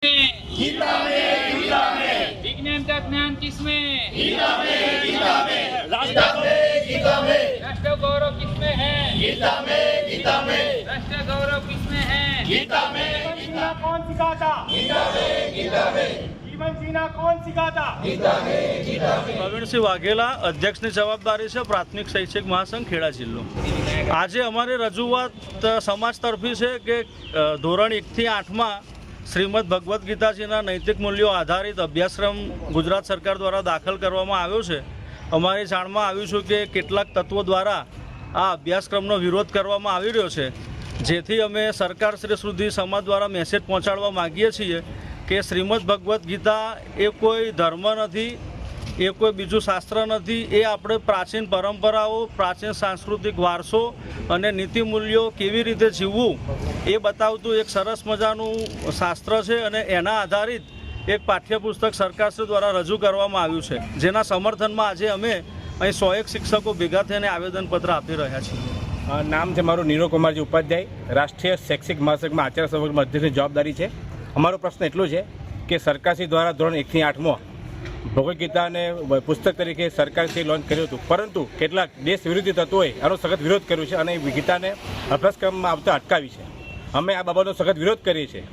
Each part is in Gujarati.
गीता में विज्ञान का ज्ञान किसमें? गीता में राष्ट्र गौरव किसमें है? गीता में राष्ट्र गौरव किसमें है? गीता में जीवन जीना कौन सिखाता? गीता में जीवन जीना कौन सिखाता? પ્રવીણસિંહ વાઘેલા અધ્યક્ષની જવાબદારી છે પ્રાથમિક શૈક્ષિક મહાસંઘ ખેડા જિલ્લો। આજે અમારી રજૂઆત સમાજ તરફી છે કે ધોરણ 1 થી 8માં શ્રીમદ ભગવદ્ ગીતાજીના નૈતિક મૂલ્યો આધારિત અભ્યાસક્રમ ગુજરાત સરકાર દ્વારા દાખલ કરવામાં આવ્યો છે। અમારી જાણમાં આવ્યું છે કે કેટલાક તત્વો દ્વારા આ અભ્યાસક્રમનો વિરોધ કરવામાં આવી રહ્યો છે, જેથી અમે સરકારશ્રી સુધી સમાજ દ્વારા મેસેજ પહોંચાડવા માગીએ છીએ કે શ્રીમદ ભગવદ્ ગીતા એ કોઈ ધર્મ નથી, એ કોઈ બીજું શાસ્ત્ર નથી, એ આપણે પ્રાચીન પરંપરાઓ, પ્રાચીન સાંસ્કૃતિક વારસો અને નીતિ મૂલ્યો કેવી રીતે જીવવું એ બતાવતું એક સરસ મજાનું શાસ્ત્ર છે અને એના આધારિત એક પાઠ્યપુસ્તક સરકારશ્રી દ્વારા રજૂ કરવામાં આવ્યું છે, જેના સમર્થનમાં આજે અમે અહીં 101 શિક્ષકો ભેગા થઈને આવેદનપત્ર આપી રહ્યા છીએ। નામ છે મારું નીરવ કુમારજી ઉપાધ્યાય, રાષ્ટ્રીય શૈક્ષિક મહાસંઘમાં આચાર્ય સમિતિમાં અધ્યક્ષની જવાબદારી છે। અમારો પ્રશ્ન એટલો છે કે સરકારશ્રી દ્વારા ધોરણ 1 થી 8માં ભગવદ્ ગીતાને પુસ્તક તરીકે સરકારશ્રીએ લોન્ચ કર્યું હતું, પરંતુ કેટલાક દેશ વિરોધી તત્વોએ આનો સખત વિરોધ કર્યો છે અને ગીતાને અભ્યાસક્રમમાં આવતા અટકાવી છે। અમે આ બાબતનો સખત વિરોધ કરીએ છીએ,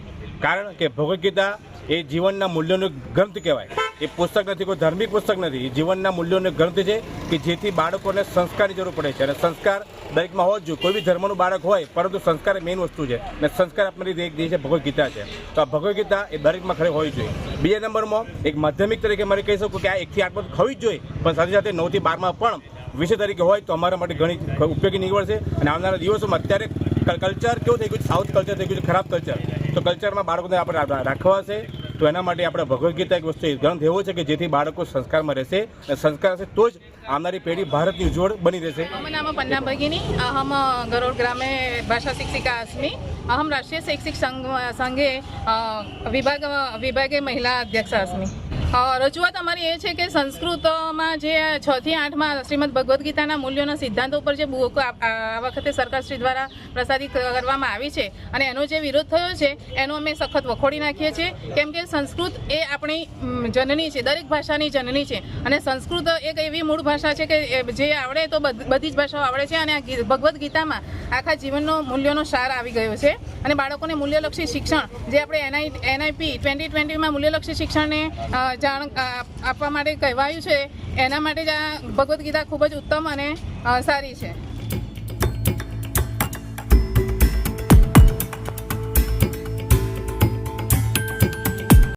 કારણ કે ભગવદ્ ગીતા એ જીવનના મૂલ્યોનો ગ્રંથ કહેવાય। એ પુસ્તક નથી, કોઈ ધાર્મિક પુસ્તક નથી, એ જીવનના મૂલ્યોનો ગ્રંથ છે કે જેથી બાળકોને સંસ્કારની જરૂર પડે છે અને સંસ્કાર દરેકમાં હોવો જ જોઈએ। કોઈ બી ધર્મનું બાળક હોય, પરંતુ સંસ્કાર એ મેઇન વસ્તુ છે અને સંસ્કાર આપનારી એક જે છે ભગવદ્ ગીતા છે, તો આ ભગવદ્ ગીતા એ દરેકમાં ખરે હોવી જોઈએ। બીજા નંબરમાં એક માધ્યમિક તરીકે મારે કહી શકું કે આ 1 થી 8 માં હોવી જ જોઈએ, પણ સાથે સાથે 9 થી 12માં પણ વિષય તરીકે હોય તો અમારા માટે ઘણી ઉપયોગી નીવડશે। અને આવનારા દિવસોમાં અત્યારે કલ્ચર કેવું થઈ ગયું છે, સાઉથ કલ્ચર થઈ ગયું છે, ખરાબ કલ્ચર, તો કલ્ચરમાં બાળકોને આપણે રાખવા છે, તો એના માટે આપણે ભગવદ્ ગીતા એક વસ્તુ ગ્રંથ એવો છે કે જેથી બાળકો સંસ્કારમાં રહેશે અને સંસ્કાર હશે તો જ આવનારી પેઢી ભારતની ઉજ્જવળ બની રહેશે। मम नाम पन्ना भगिनी, अहम गरोड ग्रामे भाषा शिक्षिका अस्मि। अहम राष्ट्रीय शैक्षिक संघे विभागे महिला अध्यक्ष अस्मि। रजूआत अमारी ए छे के संस्कृतमां जे 6 થી 8માં શ્રીમદ ભગવદ્ ગીતાના મૂલ્યોના સિદ્ધાંતો ઉપર જે બુક આ વખતે સરકારશ્રી દ્વારા પ્રસારિત કરવામાં આવી છે અને એનો જે વિરોધ થયો છે એનો અમે સખત વખોડી નાખીએ છીએ, કેમ કે સંસ્કૃત એ આપણી જનની છે, દરેક ભાષાની જનની છે અને સંસ્કૃત એક એવી મૂળ ભાષા છે કે જે આવડે તો બધી જ ભાષાઓ આવડે છે અને આ ભગવદ્ ગીતામાં આખા જીવનનો મૂલ્યોનો સાર આવી ગયો છે અને બાળકોને મૂલ્યલક્ષી શિક્ષણ જે આપણે NIP 2020માં મૂલ્યલક્ષી શિક્ષણને જાણ આપવા માટે કહેવાયું છે, એના માટે જ આ ભગવદ્ ગીતા ખૂબ જ ઉત્તમ અને સારી છે।